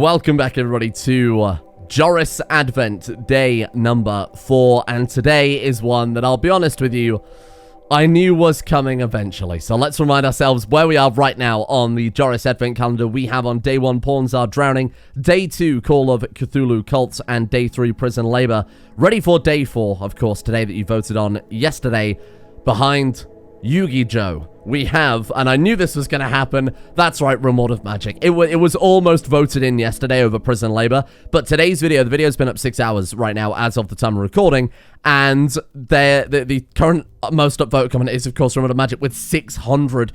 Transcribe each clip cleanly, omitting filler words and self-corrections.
Welcome back, everybody, to Joris Advent Day number 4, and today is one that, I'll be honest with you, I knew was coming eventually. So let's remind ourselves where we are right now on the Joris Advent calendar. We have on Day 1, Pawns Are Drowning, Day 2, Call of Cthulhu Cults, and Day 3, Prison Labor. Ready for Day 4, of course, today that you voted on yesterday, behind Yugi Joe. We have, and I knew this was going to happen, that's right, Rimworld of Magic. It was almost voted in yesterday over Prison Labor, but today's video, the video's been up 6 hours right now as of the time of recording, and the current most upvoted comment is, of course, Rimworld of Magic with 700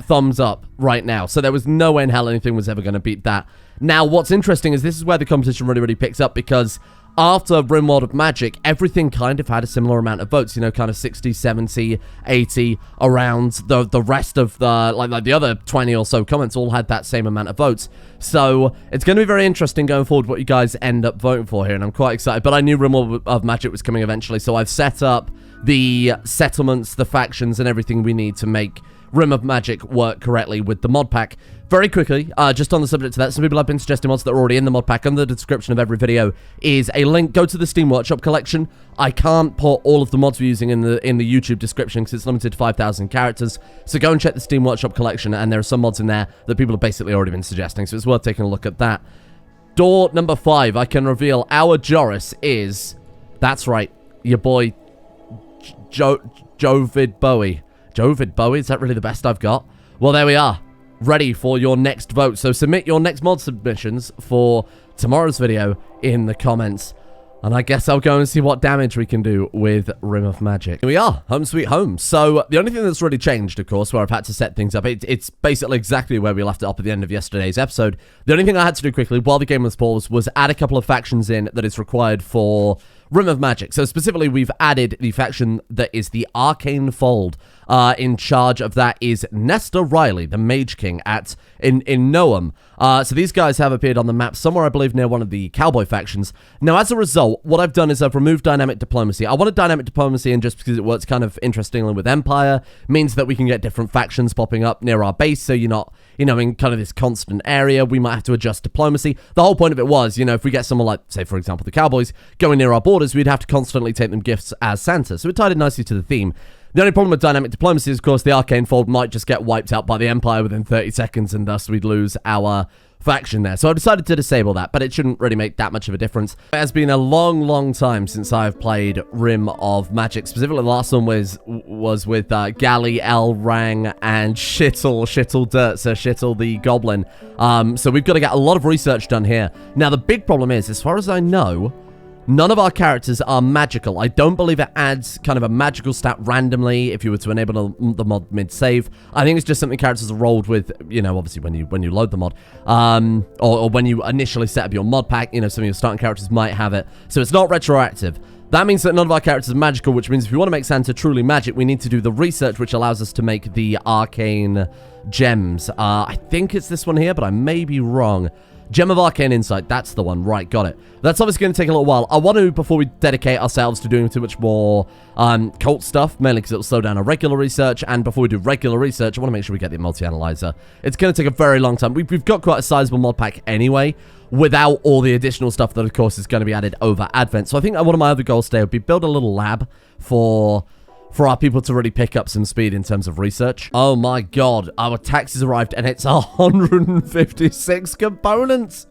thumbs up right now. So there was no way in hell anything was ever going to beat that. Now, what's interesting is this is where the competition really picks up, because after Rimworld of Magic, everything kind of had a similar amount of votes, you know, kind of 60, 70, 80, around the rest of the, like the other 20 or so comments all had that same amount of votes. So it's going to be very interesting going forward what you guys end up voting for here, and I'm quite excited. But I knew Rimworld of Magic was coming eventually, so I've set up the settlements, the factions, and everything we need to make Rim of Magic work correctly with the mod pack. Very quickly, just on the subject of that, some people have been suggesting mods that are already in the mod pack. Under the description of every video is a link. Go to the Steam Workshop collection. I can't put all of the mods we're using in the YouTube description because it's limited to 5,000 characters. So go and check the Steam Workshop collection, and there are some mods in there that people have basically already been suggesting, so it's worth taking a look at that. Door number 5, I can reveal our Joris is, that's right, your boy, Jovid Bowie. Jovid Bowie, is that really the best I've got? Well, there we are. Ready for your next vote. So submit your next mod submissions for tomorrow's video in the comments. And I guess I'll go and see what damage we can do with Rim of Magic. Here we are, home sweet home. So the only thing that's really changed, of course, where I've had to set things up, it's basically exactly where we left it up at the end of yesterday's episode. The only thing I had to do quickly while the game was paused was add a couple of factions in that is required for Rim of Magic. So specifically, we've added the faction that is the Arcane Fold. In charge of that is Nestor Riley, the Mage King in Noam. So these guys have appeared on the map somewhere, I believe, near one of the cowboy factions. Now, as a result, what I've done is I've removed dynamic diplomacy. I wanted dynamic diplomacy in just because it works kind of interestingly with Empire, means that we can get different factions popping up near our base, so you're not, you know, in kind of this constant area. We might have to adjust diplomacy. The whole point of it was, you know, if we get someone like, say, for example, the Cowboys going near our borders, we'd have to constantly take them gifts as Santa. So it tied in nicely to the theme. The only problem with dynamic diplomacy is, of course, the Arcane Fold might just get wiped out by the Empire within 30 seconds, and thus we'd lose our faction there. So I decided to disable that, but it shouldn't really make that much of a difference. It has been a long time since I've played Rim of Magic. Specifically, the last one was with Gally, El Rang, and Shittle Dirtser, Shittle the Goblin. So we've got to get a lot of research done here. Now, the big problem is, as far as I know, none of our characters are magical. I don't believe it adds kind of a magical stat randomly if you were to enable the mod mid-save. I think it's just something characters are rolled with, you know, obviously when you load the mod, or when you initially set up your mod pack. You know, some of your starting characters might have it. So it's not retroactive. That means that none of our characters are magical, which means if we want to make Santa truly magic, we need to do the research, which allows us to make the arcane gems. I think it's this one here, but I may be wrong. Gem of Arcane Insight, that's the one. Right, got it. That's obviously going to take a little while. I want to, before we dedicate ourselves to doing too much more cult stuff, mainly because it'll slow down our regular research, and before we do regular research, I want to make sure we get the multi-analyzer. It's going to take a very long time. We've got quite a sizable mod pack anyway, without all the additional stuff that, of course, is going to be added over Advent. So I think one of my other goals today would be build a little lab for our people to really pick up some speed in terms of research. Oh my god, our tax has arrived and it's 156 components.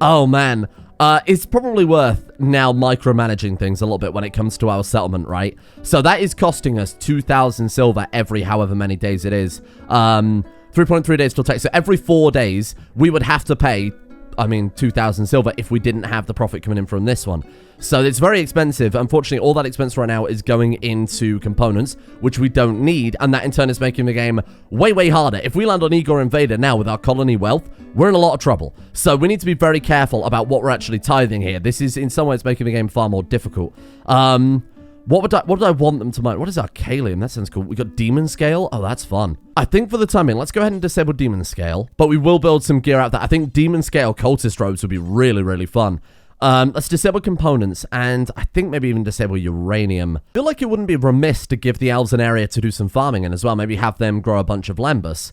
Oh man, it's probably worth now micromanaging things a little bit when it comes to our settlement, right? So that is costing us 2,000 silver every however many days it is. 3.3 days till tax. So every 4 days, we would have to pay, 2,000 silver if we didn't have the profit coming in from this one. So it's very expensive. Unfortunately, all that expense right now is going into components, which we don't need, and that in turn is making the game way harder. If we land on Igor Invader now with our colony wealth, we're in a lot of trouble. So we need to be very careful about what we're actually tithing here. This is in some ways making the game far more difficult. What would I want them to mine? What is Arcalium? That sounds cool. We got Demon Scale. Oh, that's fun. I think for the time being, let's go ahead and disable Demon Scale, but we will build some gear out there. I think Demon Scale Cultist Robes would be really fun. Let's disable components, and I think maybe even disable uranium. I feel like it wouldn't be remiss to give the elves an area to do some farming in as well. Maybe have them grow a bunch of lembas.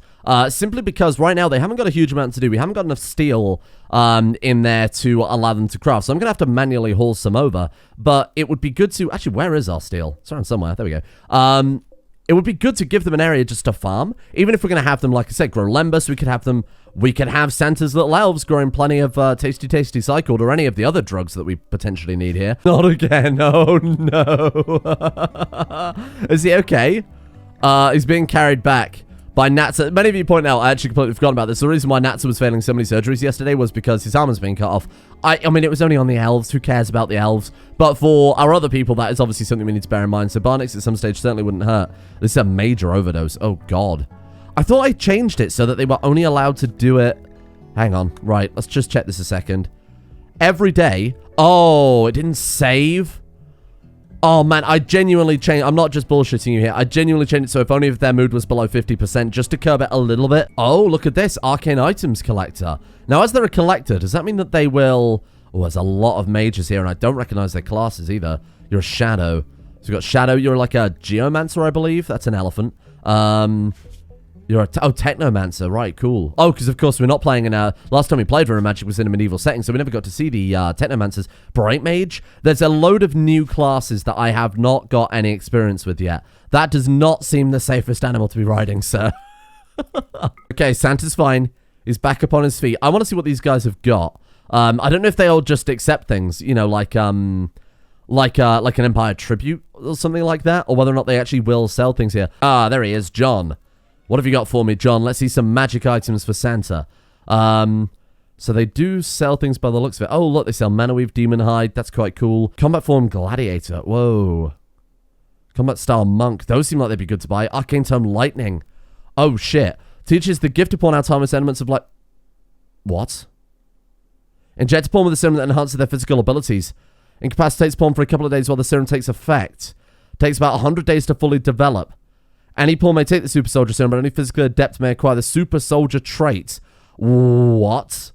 Simply because right now they haven't got a huge amount to do. We haven't got enough steel in there to allow them to craft. So I'm going to have to manually haul some over. But it would be good to... Actually, where is our steel? It's around somewhere. There we go. It would be good to give them an area just to farm. Even if we're going to have them, like I said, grow lembas, we could have them... We could have Santa's little elves growing plenty of tasty cycled or any of the other drugs that we potentially need here. Not again. Oh, no. Is he okay? He's being carried back by Natsa. Many of you point out, I actually completely forgot about this. The reason why Natsa was failing so many surgeries yesterday was because his arm was being cut off. I mean, it was only on the elves. Who cares about the elves? But for our other people, that is obviously something we need to bear in mind. So Bionics at some stage certainly wouldn't hurt. This is a major overdose. Oh, God. I thought I changed it so that they were only allowed to do it... Hang on. Right, let's just check this a second. Every day. Oh, it didn't save? Oh, man, I genuinely changed... I'm not just bullshitting you here. I genuinely changed it so if only if their mood was below 50%, just to curb it a little bit. Oh, look at this. Arcane Items Collector. Now, as they're a collector, does that mean that they will... Oh, there's a lot of mages here, and I don't recognize their classes either. You're a Shadow. So you've got Shadow. You're like a Geomancer, I believe. That's an elephant. You're a... Technomancer. Right, cool. Oh, because, of course, we're not playing in a... Last time we played Rim Magic was in a medieval setting, so we never got to see the Technomancers. Bright Mage. There's a load of new classes that I have not got any experience with yet. That does not seem the safest animal to be riding, sir. Okay, Santa's fine. He's back up on his feet. I want to see what these guys have got. I don't know if they all just accept things, you know, like an Empire Tribute or something like that, or whether or not they actually will sell things here. Ah, there he is, John. What have you got for me, John? Let's see some magic items for Santa. So they do sell things by the looks of it. Oh, look, they sell Mana Weave, Demon Hide. That's quite cool. Combat Form Gladiator. Whoa. Combat Style Monk. Those seem like they'd be good to buy. Arcane Tome Lightning. Oh, shit. Teaches the gift upon our timeless elements of like... What? Inject a pawn with a serum that enhances their physical abilities. Incapacitates pawn for a couple of days while the serum takes effect. Takes about 100 days to fully develop. Any pawn may take the Super Soldier serum, but only physically adept may acquire the Super Soldier trait. What?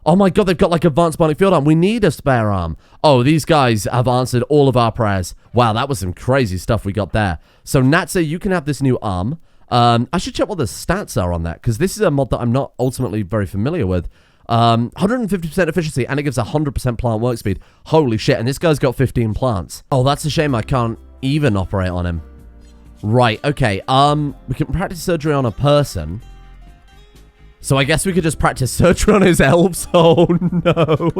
Oh my god, they've got like advanced bionic field arm. We need a spare arm. Oh, these guys have answered all of our prayers. Wow, that was some crazy stuff we got there. So Natsa, you can have this new arm. I should check what the stats are on that, because this is a mod that I'm not ultimately very familiar with. 150% efficiency, and it gives 100% plant work speed. Holy shit, and this guy's got 15 plants. Oh, that's a shame I can't even operate on him. Right, okay, we can practice surgery on a person. So I guess we could just practice surgery on his elves. Oh, no.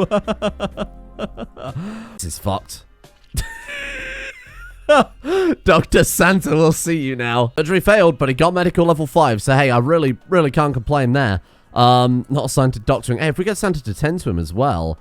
This is fucked. Dr. Santa will see you now. Surgery failed, but he got medical level 5, so hey, I really can't complain there. Not assigned to doctoring. Hey, if we get Santa to tend to him as well,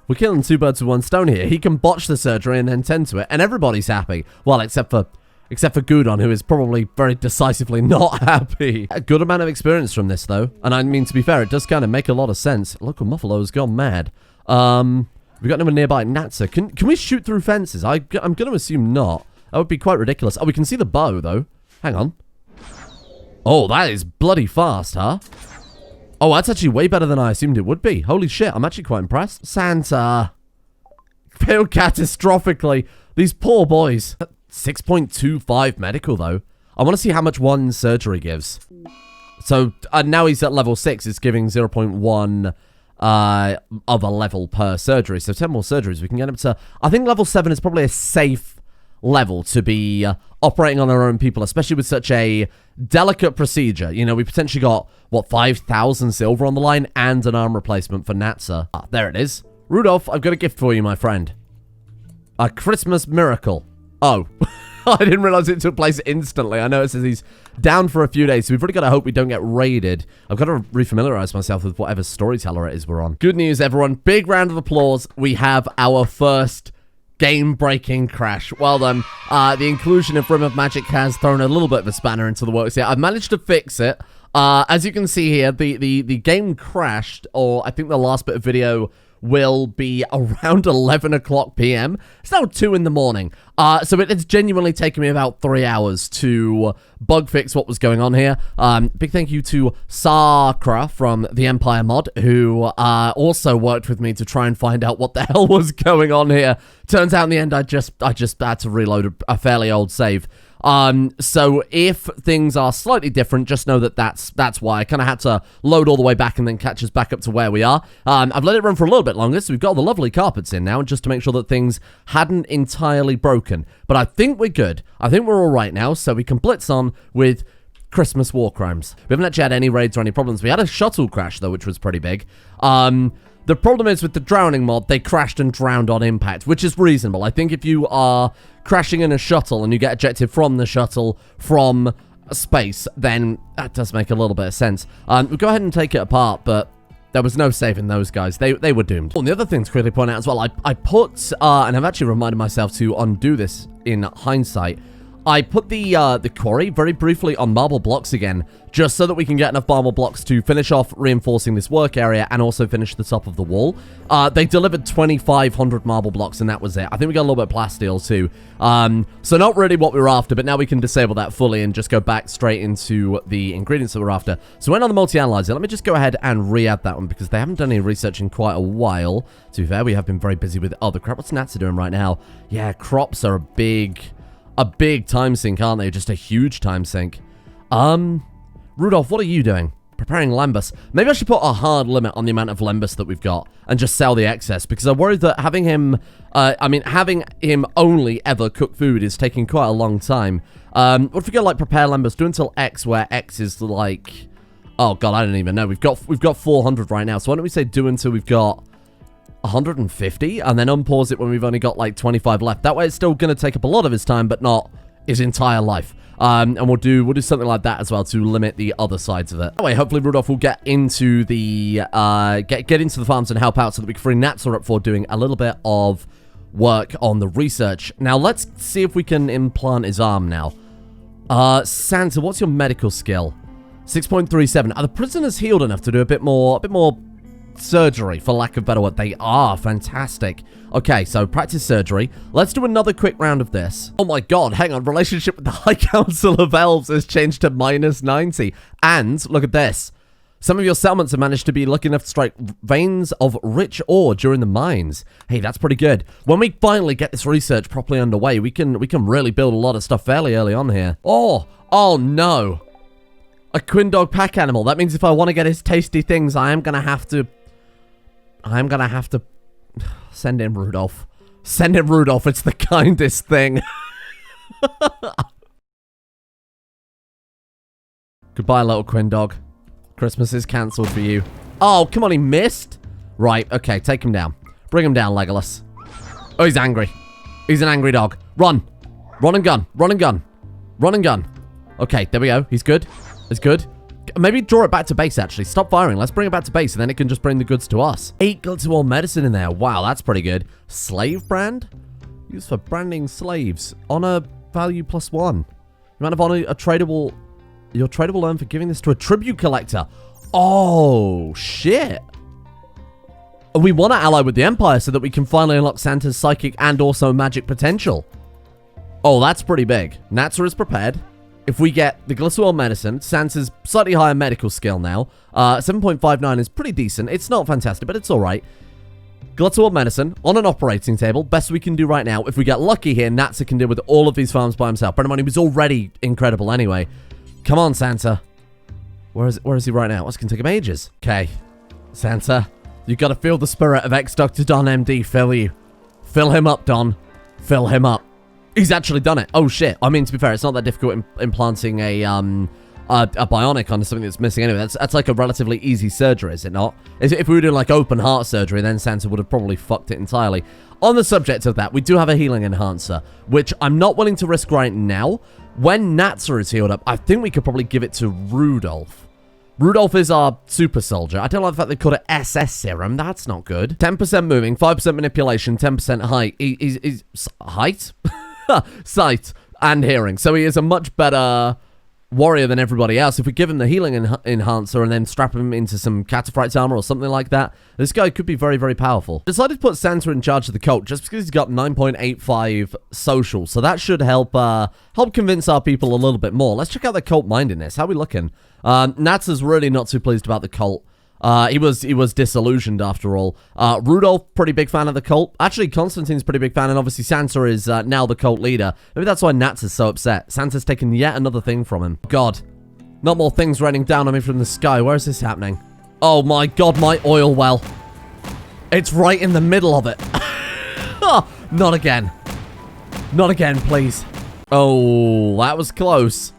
we're killing two birds with one stone here. He can botch the surgery and then tend to it, and everybody's happy. Well, except for Gudon, who is probably very decisively not happy. A good amount of experience from this, though. And I mean, to be fair, it does kind of make a lot of sense. Local Muffalo's gone mad. We got anyone nearby. Natsa. Can we shoot through fences? I'm going to assume not. That would be quite ridiculous. Oh, we can see the bow, though. Hang on. Oh, that is bloody fast, huh? Oh, that's actually way better than I assumed it would be. Holy shit, I'm actually quite impressed. Santa. Failed catastrophically. These poor boys. 6.25 medical, though. I want to see how much one surgery gives. So, now he's at level 6. It's giving 0.1 of a level per surgery. So, 10 more surgeries. We can get up to... I think level 7 is probably a safe level to be operating on our own people, especially with such a delicate procedure. You know, we potentially got, what, 5,000 silver on the line and an arm replacement for Natsa. Ah, there it is. Rudolf, I've got a gift for you, my friend. A Christmas miracle. Oh, I didn't realize it took place instantly. I know it says he's down for a few days, so we've really got to hope we don't get raided. I've got to refamiliarize myself with whatever storyteller it is we're on. Good news, everyone. Big round of applause. We have our first game-breaking crash. Well done. The inclusion of Rim of Magic has thrown a little bit of a spanner into the works here. I've managed to fix it. As you can see here, the game crashed, or I think the last bit of video will be around 11 o'clock p.m. It's now 2 in the morning. So it's genuinely taken me about 3 hours to bug fix what was going on here. Big thank you to Sakura from the Empire mod, who also worked with me to try and find out what the hell was going on here. Turns out in the end, I just had to reload a fairly old save. So if things are slightly different, just know that that's why. I kind of had to load all the way back and then catch us back up to where we are. I've let it run for a little bit longer, so we've got the lovely carpets in now, just to make sure that things hadn't entirely broken. But I think we're good. I think we're all right now, so we can blitz on with Christmas war crimes. We haven't actually had any raids or any problems. We had a shuttle crash, though, which was pretty big. The problem is with the drowning mod, they crashed and drowned on impact, which is reasonable. I think if you are crashing in a shuttle and you get ejected from the shuttle from space, then that does make a little bit of sense. We'll go ahead and take it apart, but there was no saving those guys. They were doomed. And the other thing to quickly point out as well, I put, and I've actually reminded myself to undo this in hindsight, I put the quarry very briefly on marble blocks again, just so that we can get enough marble blocks to finish off reinforcing this work area and also finish the top of the wall. They delivered 2,500 marble blocks, and that was it. I think we got a little bit of plasteel too. So not really what we were after, but now we can disable that fully and just go back straight into the ingredients that we're after. So when on the multi-analyzer, let me just go ahead and re-add that one because they haven't done any research in quite a while. To be fair, we have been very busy with other crap. What's Natsa doing right now? Yeah, crops are a big time sink, aren't they? Just a huge time sink. Rudolf, what are you doing? Preparing lembas. Maybe I should put a hard limit on the amount of lembas that we've got and just sell the excess, because I'm worried that having him, having him only ever cook food is taking quite a long time. What if we go, like, prepare lembas, do until X, where X is, like, oh, God, I don't even know. We've got 400 right now, so why don't we say do until we've got 150, and then unpause it when we've only got, like, 25 left. That way it's still going to take up a lot of his time, but not his entire life. And we'll do something like that as well to limit the other sides of it. That way, hopefully Rudolf will get into the get into the farms and help out so that we can free Natsa up for doing a little bit of work on the research. Now let's see if we can implant his arm now. Santa, what's your medical skill? 6.37. Are the prisoners healed enough to do a bit more surgery, for lack of better word? They are fantastic. Okay, so practice surgery. Let's do another quick round of this. Oh my God, hang on. Relationship with the High Council of Elves has changed to -90. And look at this. Some of your settlements have managed to be lucky enough to strike veins of rich ore during the mines. Hey, that's pretty good. When we finally get this research properly underway, we can really build a lot of stuff fairly early on here. Oh no. A Quindog pack animal. That means if I want to get his tasty things, I'm gonna have to send in Rudolf. Send in Rudolf. It's the kindest thing. Goodbye, little Quindog. Christmas is cancelled for you. Oh, come on, he missed? Right, okay, take him down. Bring him down, Legolas. Oh, he's angry. He's an angry dog. Run. Run and gun. Run and gun. Run and gun. Okay, there we go. He's good. He's good. Maybe draw it back to base, actually. Stop firing. Let's bring it back to base, and then it can just bring the goods to us. 8 glitterwall medicine in there. Wow, that's pretty good. Slave brand? Used for branding slaves. Honor value +1. You might have honor a tradable... Your tradable earn for giving this to a tribute collector. Oh, shit. We want to ally with the Empire so that we can finally unlock Santa's psychic and also magic potential. Oh, that's pretty big. Natsa is prepared. If we get the Glitterwell medicine, Santa's slightly higher medical skill now. 7.59 is pretty decent. It's not fantastic, but it's alright. Glitterwell medicine on an operating table. Best we can do right now. If we get lucky here, Natsa can deal with all of these farms by himself. But he was already incredible anyway. Come on, Santa. Where is he right now? What's going to take him ages? Okay. Santa, you got to feel the spirit of ex-Dr. Don MD fill you. Fill him up, Don. Fill him up. He's actually done it. Oh, shit. I mean, to be fair, it's not that difficult implanting a bionic onto something that's missing anyway. That's like a relatively easy surgery, is it not? If we were doing like open heart surgery, then Santa would have probably fucked it entirely. On the subject of that, we do have a healing enhancer, which I'm not willing to risk right now. When Natsa is healed up, I think we could probably give it to Rudolf. Rudolf is our super soldier. I don't like the fact they called it SS serum. That's not good. 10% moving, 5% manipulation, 10% height. He's height? Sight and hearing. So he is a much better warrior than everybody else. If we give him the healing enhancer and then strap him into some Cataphrite's armor or something like that, this guy could be very, very powerful. Decided to put Santa in charge of the cult just because he's got 9.85 social. So that should help convince our people a little bit more. Let's check out the cult mindedness. How are we looking? Natsa's really not too pleased about the cult. He was disillusioned after all. Rudolf, pretty big fan of the cult. Actually, Constantine's pretty big fan, and obviously Santa is now the cult leader. Maybe that's why Natsa's so upset. Santa's taken yet another thing from him. God, not more things raining down on me from the sky. Where is this happening? Oh my God, my oil well. It's right in the middle of it. Oh, not again. Not again, please. Oh, that was close.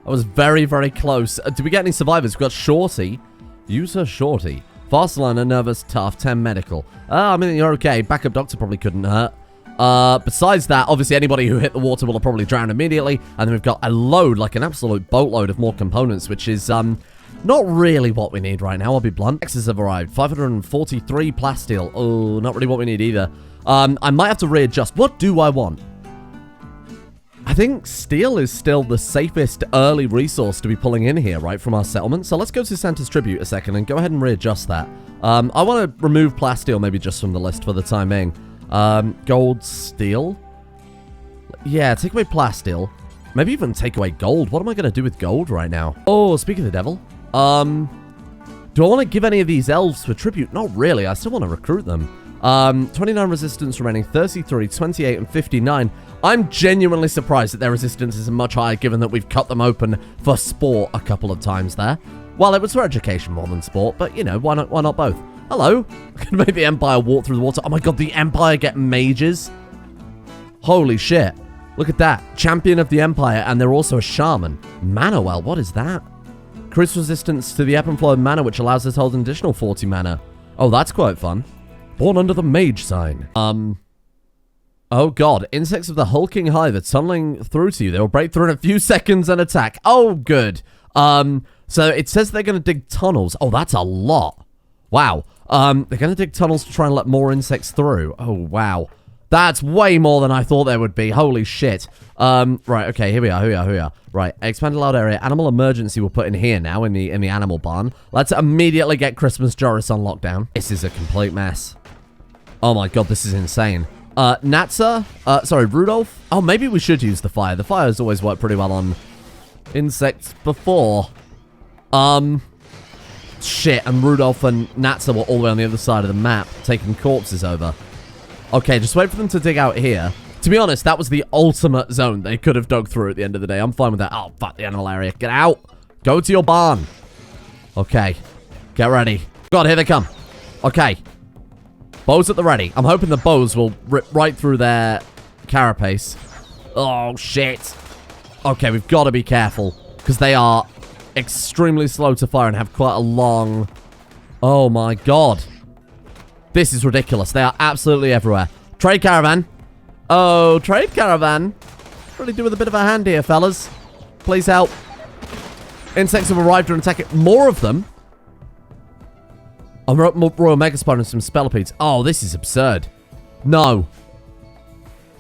That was very, very close. Did we get any survivors? We got Shorty. Use her Shorty. Fast liner, nervous, tough, 10 medical. I mean, you're okay. Backup doctor probably couldn't hurt. Besides that, obviously anybody who hit the water will have probably drowned immediately. And then we've got a load, like an absolute boatload of more components, which is, not really what we need right now, I'll be blunt. X's have arrived. 543 plasteel. Oh, not really what we need either. I might have to readjust. What do I want? I think steel is still the safest early resource to be pulling in here, right, from our settlement. So let's go to Santa's Tribute a second and go ahead and readjust that. I want to remove plasteel maybe just from the list for the time being. Gold, steel. Yeah, take away plasteel. Maybe even take away gold. What am I going to do with gold right now? Oh, speak of the devil. Do I want to give any of these elves for tribute? Not really. I still want to recruit them. 29 resistance remaining, 33, 28, and 59. I'm genuinely surprised that their resistance isn't much higher, given that we've cut them open for sport a couple of times there. Well, it was for education more than sport, but, you know, why not both? Hello? I can make the Empire walk through the water. Oh my God, the Empire get mages? Holy shit. Look at that. Champion of the Empire, and they're also a shaman. Mana well, what is that? Increased resistance to the ebb and flow of mana, which allows us to hold an additional 40 mana. Oh, that's quite fun. Born under the mage sign. Oh God, insects of the hulking hive are tunneling through to you. They will break through in a few seconds and attack. Oh, good. So it says they're going to dig tunnels. Oh, that's a lot. Wow. They're going to dig tunnels to try and let more insects through. Oh, wow. That's way more than I thought there would be. Holy shit. Right, okay, here we are. Right, expanded loud area. Animal emergency we'll put in here now in the animal barn. Let's immediately get Christmas Joris on lockdown. This is a complete mess. Oh my God, this is insane. Natsa, sorry, Rudolf. Oh, maybe we should use the fire. The fire has always worked pretty well on insects before. Shit, and Rudolf and Natsa were all the way on the other side of the map, taking corpses over. Okay, just wait for them to dig out here. To be honest, that was the ultimate zone they could have dug through at the end of the day. I'm fine with that. Oh, fuck the animal area. Get out. Go to your barn. Okay. Get ready. God, here they come. Okay. Bows at the ready. I'm hoping the bows will rip right through their carapace. Oh, shit. Okay, we've got to be careful, because they are extremely slow to fire and have quite a long... Oh, my God. This is ridiculous. They are absolutely everywhere. Trade caravan. Oh, trade caravan. Really do with a bit of a hand here, fellas. Please help. Insects have arrived and attack it. More of them. Oh, Royal Megaspine and some Spellipedes. Oh, this is absurd. No.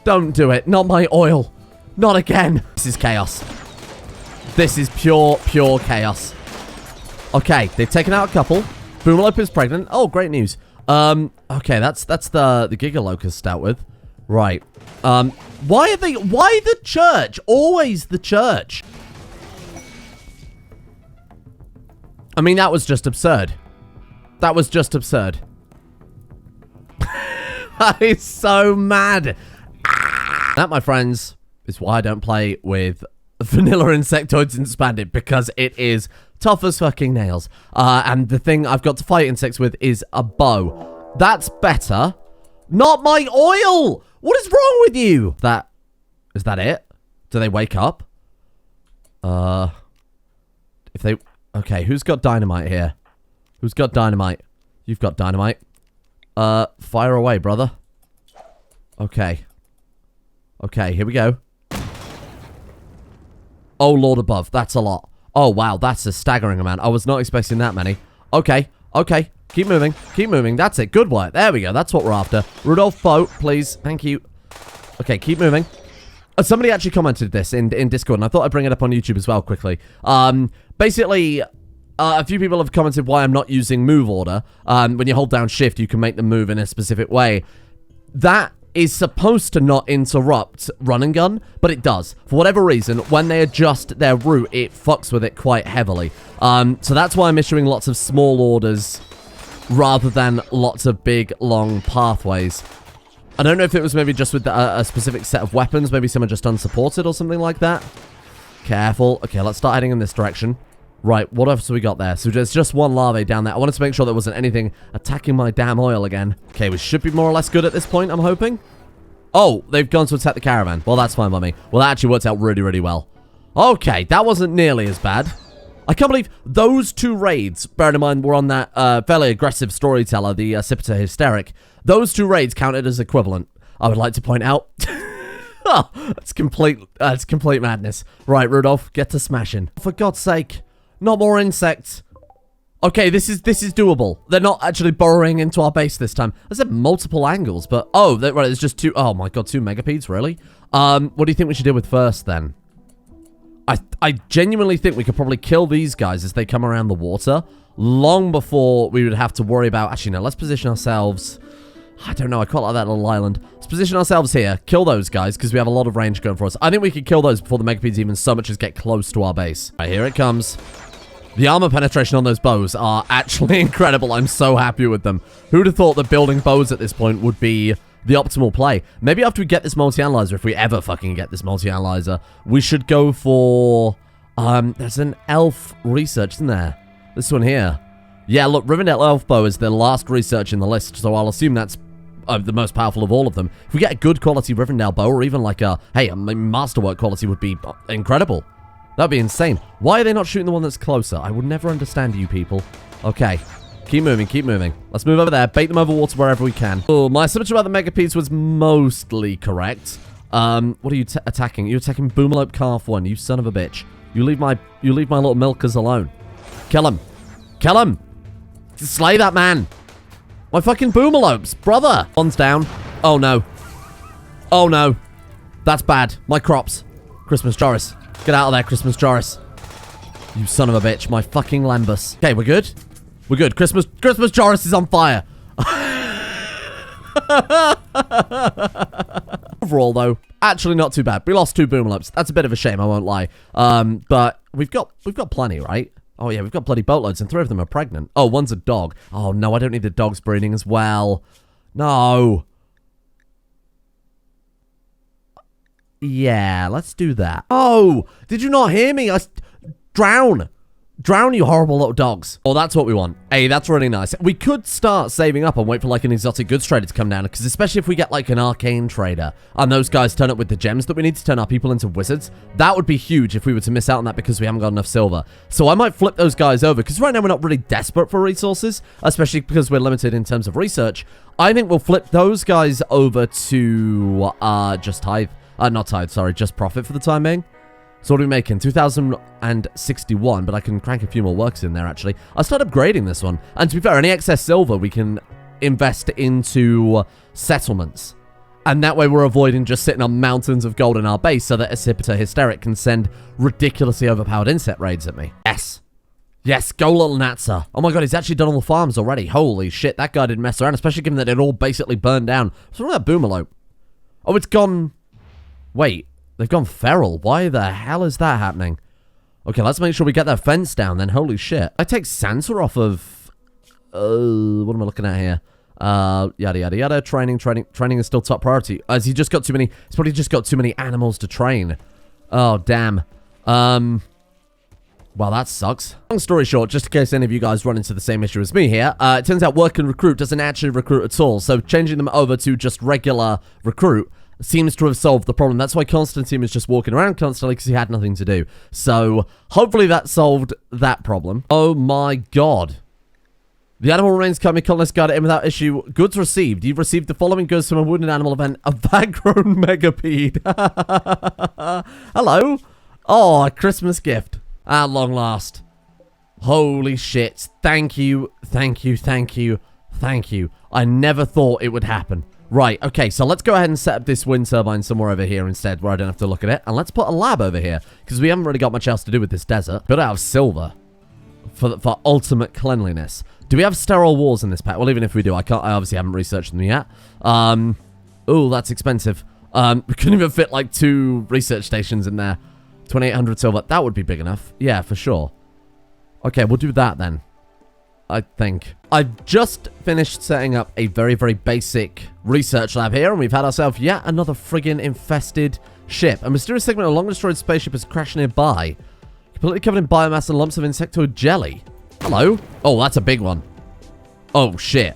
Don't do it. Not my oil. Not again. This is chaos. This is pure chaos. Okay, they've taken out a couple. Boomalope is pregnant. Oh, great news. Okay, that's the Giga Locust out with. Right. Why the church? Always the church. I mean, that was just absurd. That was just absurd. That is so mad. That, my friends, is why I don't play with vanilla Insectoids expanded, because it is tough as fucking nails. And the thing I've got to fight insects with is a bow. That's better. Not my oil! What is wrong with you? Is that it? Do they wake up? Okay, who's got dynamite here? Who's got dynamite? You've got dynamite. Fire away, brother. Okay. Okay, here we go. Oh, Lord above. That's a lot. Oh, wow. That's a staggering amount. I was not expecting that many. Okay. Okay. Keep moving. Keep moving. That's it. Good work. There we go. That's what we're after. Rudolf, boat, please. Thank you. Okay, keep moving. Somebody actually commented this in Discord, and I thought I'd bring it up on YouTube as well quickly. Basically, a few people have commented why I'm not using move order. When you hold down shift, you can make them move in a specific way. That is supposed to not interrupt run and gun, but it does. For whatever reason, when they adjust their route, it fucks with it quite heavily. So that's why I'm issuing lots of small orders rather than lots of big, long pathways. I don't know if it was maybe just with a specific set of weapons, maybe some are just unsupported or something like that. Careful. Okay, let's start heading in this direction. Right, what else have we got there? So there's just one larvae down there. I wanted to make sure there wasn't anything attacking my damn oil again. Okay, we should be more or less good at this point, I'm hoping. Oh, they've gone to attack the caravan. Well, that's fine by me. Well, that actually worked out really, really well. Okay, that wasn't nearly as bad. I can't believe those two raids, bearing in mind we're on that fairly aggressive storyteller, the Sipita Hysteric. Those two raids counted as equivalent, I would like to point out. Oh, that's complete madness. Right, Rudolf, get to smashing. For God's sake, not more insects. Okay, this is doable. They're not actually burrowing into our base this time. I said multiple angles, but oh, right, there's just two. Oh my God, two megapedes, really? What do you think we should deal with first then? I genuinely think we could probably kill these guys as they come around the water long before we would have to worry about... Actually, no, let's position ourselves... I don't know, I quite like that little island. Let's position ourselves here, kill those guys, because we have a lot of range going for us. I think we could kill those before the megapedes even so much as get close to our base. Right, here it comes. The armor penetration on those bows are actually incredible. I'm so happy with them. Who'd have thought that building bows at this point would be the optimal play? Maybe after we get this multi-analyzer, if we ever fucking get this multi-analyzer, we should go for... there's an elf research, isn't there? This one here. Yeah, look, Rivendell elf bow is the last research in the list, so I'll assume that's the most powerful of all of them. If we get a good quality Rivendell bow, or even like a, hey, a masterwork quality would be incredible. That'd be insane. Why are they not shooting the one that's closer? I would never understand you people. Okay. Keep moving, keep moving. Let's move over there, bait them over water wherever we can. Oh, my assumption about the megapedes was mostly correct. What are you attacking? You're attacking Boomerlope Calf 1, you son of a bitch. You leave my little milkers alone. Kill him. Kill him. Slay that man. My fucking Boomerlopes, brother. One's down. Oh no. Oh no. That's bad. My crops. Christmas Joris. Get out of there, Christmas Joris. You son of a bitch. My fucking Lambus. Okay, we're good? We're good. Christmas Joris is on fire. Overall, though, actually not too bad. We lost 2 Boomerlopes. That's a bit of a shame, I won't lie. But we've got plenty, right? Oh yeah, we've got bloody boatloads, and 3 of them are pregnant. Oh, one's a dog. Oh no, I don't need the dogs breeding as well. No. Yeah, let's do that. Oh, did you not hear me? Drown. Drown, you horrible little dogs. Oh, that's what we want. Hey, that's really nice. We could start saving up and wait for like an exotic goods trader to come down, because especially if we get like an arcane trader and those guys turn up with the gems that we need to turn our people into wizards, that would be huge if we were to miss out on that because we haven't got enough silver. So I might flip those guys over, because right now we're not really desperate for resources, especially because we're limited in terms of research. I think we'll flip those guys over to just hive. Not hive, sorry, just profit for the time being. So what are we making? 2,061, but I can crank a few more works in there, actually. I'll start upgrading this one. And to be fair, any excess silver we can invest into settlements. And that way we're avoiding just sitting on mountains of gold in our base so that a Sipita Hysteric can send ridiculously overpowered insect raids at me. Yes. Yes, go little Natsa. Oh my god, he's actually done all the farms already. Holy shit, that guy didn't mess around, especially given that it all basically burned down. What's wrong with that Boomerlope? Oh, it's gone... Wait. They've gone feral. Why the hell is that happening? Okay, let's make sure we get that fence down then. Holy shit. I take Sansa off of... what am I looking at here? Yada, yada, yada. Training is still top priority. Has he just got too many... He's probably just got too many animals to train. Oh, damn. Well, that sucks. Long story short, just in case any of you guys run into the same issue as me here, it turns out work and recruit doesn't actually recruit at all. So changing them over to just regular recruit seems to have solved the problem. That's why Constantine was just walking around constantly, because he had nothing to do. So, hopefully that solved that problem. Oh my god. The animal remains coming. Colonist got it in without issue. Goods received. You've received the following goods from a wounded animal event. A vat-grown megapede. Hello. Oh, a Christmas gift. At long last. Holy shit. Thank you. Thank you. Thank you. Thank you. I never thought it would happen. Right, okay, so let's go ahead and set up this wind turbine somewhere over here instead, where I don't have to look at it. And let's put a lab over here, because we haven't really got much else to do with this desert. Build out of silver for ultimate cleanliness. Do we have sterile walls in this pack? Well, even if we do, I obviously haven't researched them yet. Oh, that's expensive. We couldn't even fit like 2 research stations in there. 2,800 silver. That would be big enough. Yeah, for sure. Okay, we'll do that then. I think. I've just finished setting up a very, very basic research lab here, and we've had ourselves yet another friggin' infested ship. A mysterious segment of a long-destroyed spaceship has crashed nearby. Completely covered in biomass and lumps of insectoid jelly. Hello? Oh, that's a big one. Oh, shit.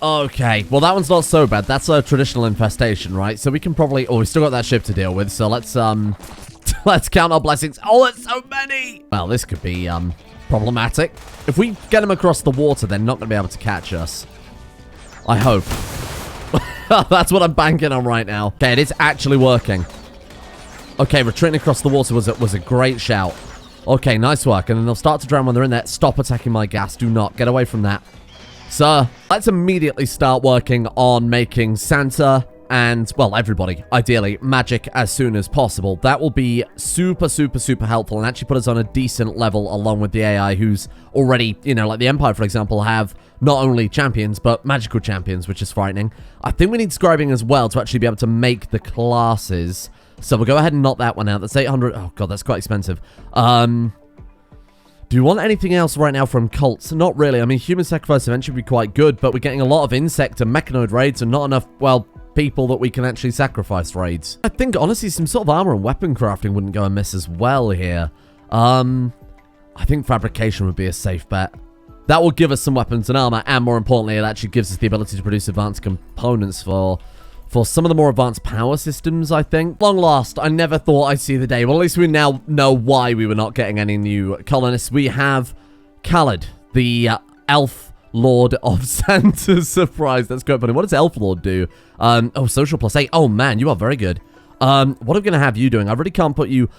Okay, well, that one's not so bad. That's a traditional infestation, right? So we can probably... Oh, we still got that ship to deal with, so let's count our blessings. Oh, there's so many! Well, this could be, problematic. If we get them across the water, they're not going to be able to catch us. I hope. That's what I'm banking on right now. Okay, it is actually working. Okay, retreating across the water was a great shout. Okay, nice work. And then they'll start to drown when they're in there. Stop attacking my gas. Do not. Get away from that. So, let's immediately start working on making Santa and, well, everybody, ideally, magic as soon as possible. That will be super, super, super helpful and actually put us on a decent level along with the AI who's already, you know, like the Empire, for example, have not only champions, but magical champions, which is frightening. I think we need scribing as well to actually be able to make the classes. So we'll go ahead and knock that one out. That's 800. Oh, God, that's quite expensive. Do you want anything else right now from cults? Not really. I mean, human sacrifice eventually would be quite good, but we're getting a lot of insect and mechanoid raids and not enough, well, people that we can actually sacrifice raids. I think, honestly, some sort of armor and weapon crafting wouldn't go amiss as well here. I think fabrication would be a safe bet. That will give us some weapons and armor, and more importantly, it actually gives us the ability to produce advanced components for some of the more advanced power systems, I think. Long last, I never thought I'd see the day. Well, at least we now know why we were not getting any new colonists. We have Khaled, the elf lord of Santa's surprise. That's quite funny. What does elf lord do? Oh, social +8. Oh, man, you are very good. What am I going to have you doing? I really can't put you...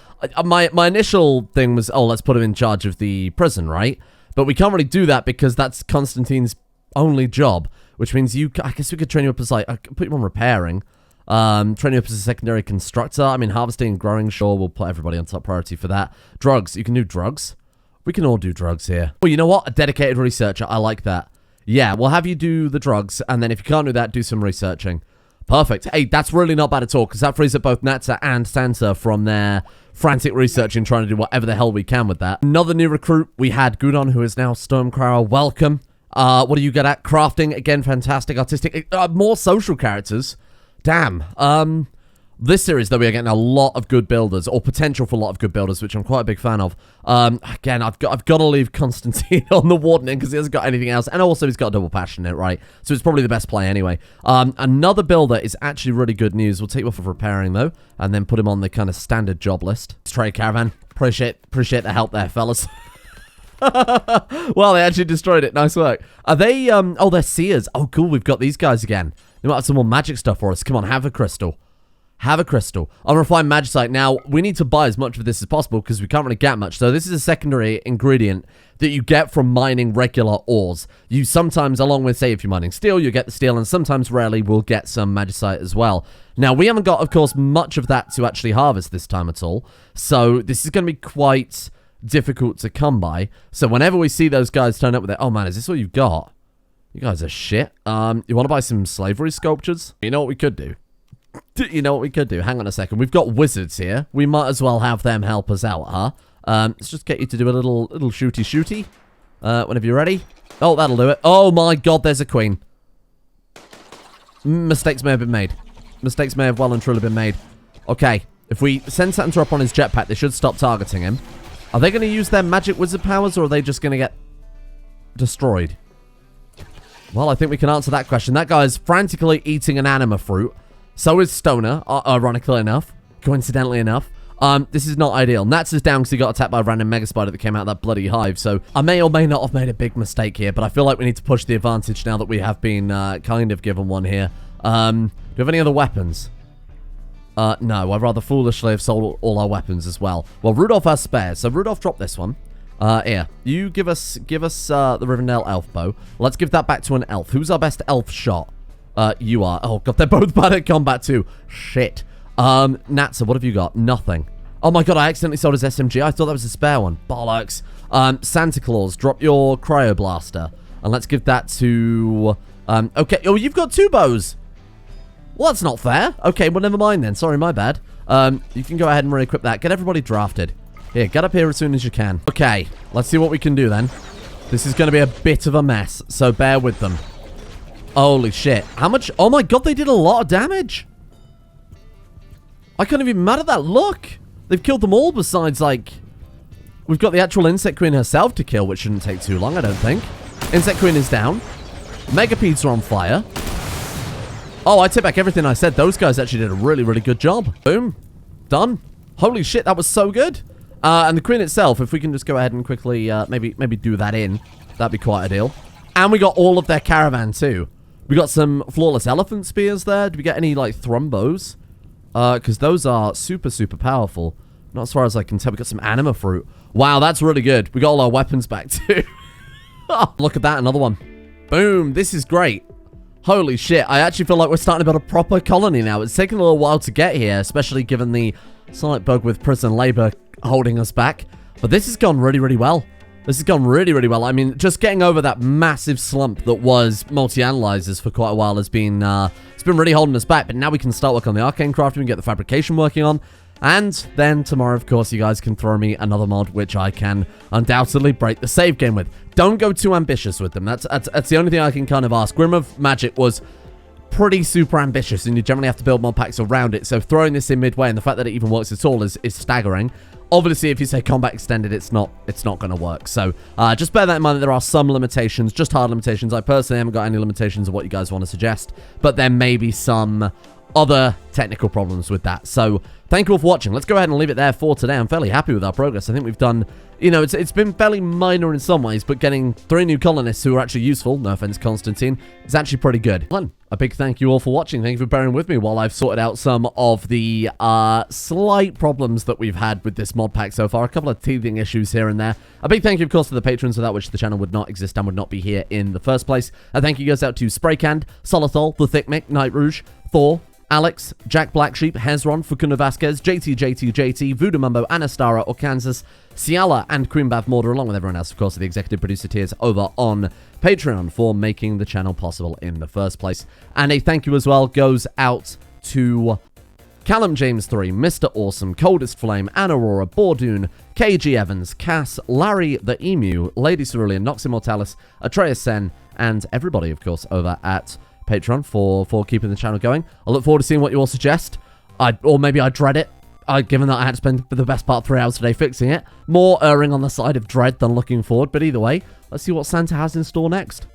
My initial thing was, oh, let's put him in charge of the prison, right? But we can't really do that because that's Constantine's only job. Which means I guess we could train you up as, like, I could put you on repairing. Train you up as a secondary constructor. I mean, harvesting and growing, sure, we'll put everybody on top priority for that. Drugs, you can do drugs. We can all do drugs here. Oh, you know what? A dedicated researcher, I like that. Yeah, we'll have you do the drugs, and then if you can't do that, do some researching. Perfect. Hey, that's really not bad at all, because that frees up both Natsa and Santa from their frantic researching, trying to do whatever the hell we can with that. Another new recruit, we had Gudon, who is now Stormcrower. Welcome. What are you good at? Crafting, again, fantastic. Artistic, more social characters. Damn. This series, though, we are getting a lot of good builders, or potential for a lot of good builders, which I'm quite a big fan of. Again, I've got to leave Constantine on the wardening, because he hasn't got anything else, and also he's got a double passion in it, right? So it's probably the best play anyway. Another builder is actually really good news. We'll take you off of repairing, though, and then put him on the kind of standard job list. Trade caravan. Appreciate the help there, fellas. Well, they actually destroyed it. Nice work. Are they, oh, they're seers. Oh, cool. We've got these guys again. They might have some more magic stuff for us. Come on, have a crystal. Have a crystal. On refined magicite. Now, we need to buy as much of this as possible because we can't really get much. So this is a secondary ingredient that you get from mining regular ores. You sometimes, along with, say, if you're mining steel, you get the steel, and sometimes, rarely, we'll get some magicite as well. Now, we haven't got, of course, much of that to actually harvest this time at all. So this is going to be quite difficult to come by. So whenever we see those guys turn up with it, oh man, is this all you've got? You guys are shit. You want to buy some slavery sculptures? You know what we could do? You know what we could do? Hang on a second. We've got wizards here. We might as well have them help us out, huh? Let's just get you to do a little shooty. Whenever you're ready. Oh, that'll do it. Oh my god, there's a queen. Mistakes may have been made. Mistakes may have well and truly been made. Okay, if we send Santa up on his jetpack, they should stop targeting him. Are they going to use their magic wizard powers, or are they just going to get destroyed? Well, I think we can answer that question. That guy is frantically eating an anima fruit. So is Stoner, ironically enough. Coincidentally enough. This is not ideal. Natsa's down because he got attacked by a random mega spider that came out of that bloody hive. So I may or may not have made a big mistake here, but I feel like we need to push the advantage now that we have been kind of given one here. Do you have any other weapons? No, I'd rather foolishly have sold all our weapons as well. Well, Rudolf has spares, so Rudolf, drop this one. Here, you give us the Rivendell elf bow. Let's give that back to an elf. Who's our best elf shot? You are. Oh, God, they're both bad at combat too. Shit. Natsa, what have you got? Nothing. Oh my god, I accidentally sold his SMG. I thought that was a spare one. Bollocks. Santa Claus, drop your cryoblaster. And let's give that to... okay. Oh, you've got 2 bows. Well, that's not fair. Okay, well, never mind then. Sorry, my bad. You can go ahead and re-equip that. Get everybody drafted. Here, get up here as soon as you can. Okay, let's see what we can do then. This is going to be a bit of a mess, so bear with them. Holy shit. How much? Oh my god, they did a lot of damage. I couldn't even be mad at that. Look. They've killed them all besides, like... We've got the actual Insect Queen herself to kill, which shouldn't take too long, I don't think. Insect Queen is down. Megapedes are on fire. Oh, I take back everything I said. Those guys actually did a really, really good job. Boom. Done. Holy shit, that was so good. And the Queen itself, if we can just go ahead and quickly maybe do that in, that'd be quite a deal. And we got all of their caravan too. We got some flawless elephant spears there. Did we get any, like, thrumbos? Because those are super, super powerful. Not as far as I can tell. We got some anima fruit. Wow, that's really good. We got all our weapons back too. Oh, look at that, another one. Boom, this is great. Holy shit, I actually feel like we're starting to build a proper colony now. It's taken a little while to get here, especially given the slight bug with prison labor holding us back. But this has gone really, really well. This has gone really, really well. I mean, just getting over that massive slump that was multi-analyzers for quite a while has been, it's been really holding us back. But now we can start working on the arcane crafting and get the fabrication working on. And then tomorrow, of course, you guys can throw me another mod, which I can undoubtedly break the save game with. Don't go too ambitious with them. That's the only thing I can kind of ask. Grim of Magic was pretty super ambitious, and you generally have to build mod packs around it. So throwing this in midway, and the fact that it even works at all is staggering. Obviously, if you say combat extended, it's not going to work. So just bear that in mind that there are some limitations, just hard limitations. I personally haven't got any limitations of what you guys want to suggest, but there may be some other technical problems with that. So thank you all for watching. Let's go ahead and leave it there for today. I'm fairly happy with our progress. I think we've done, you know, it's been fairly minor in some ways, but getting 3 new colonists who are actually useful, no offense, Constantine, is actually pretty good. A big thank you all for watching. Thank you for bearing with me while I've sorted out some of the slight problems that we've had with this mod pack so far. A couple of teething issues here and there. A big thank you, of course, to the patrons, without which the channel would not exist and would not be here in the first place. A thank you goes out to Spraycand, Solithol, The Thick Mick, Night Rouge, Thor, Alex, Jack Blacksheep, Hezron, Fukuna Vasquez, JT, Voodoo Mumbo, Anastara, Orkansas, Ciala, and Queen Bath Mortar, along with everyone else, of course, the executive producer tiers over on Patreon for making the channel possible in the first place. And a thank you as well goes out to Callum James 3, Mr. Awesome, Coldest Flame, Anna Aurora, Bordoon, KG Evans, Cass, Larry the Emu, Lady Cerulean, Nox Immortalis, Atreus Sen, and everybody, of course, over at Patreon for keeping the channel going. I look forward to seeing what you all suggest. Or maybe I dread it, given that I had to spend the best part 3 hours today fixing it. More erring on the side of dread than looking forward, but either way, let's see what Santa has in store next.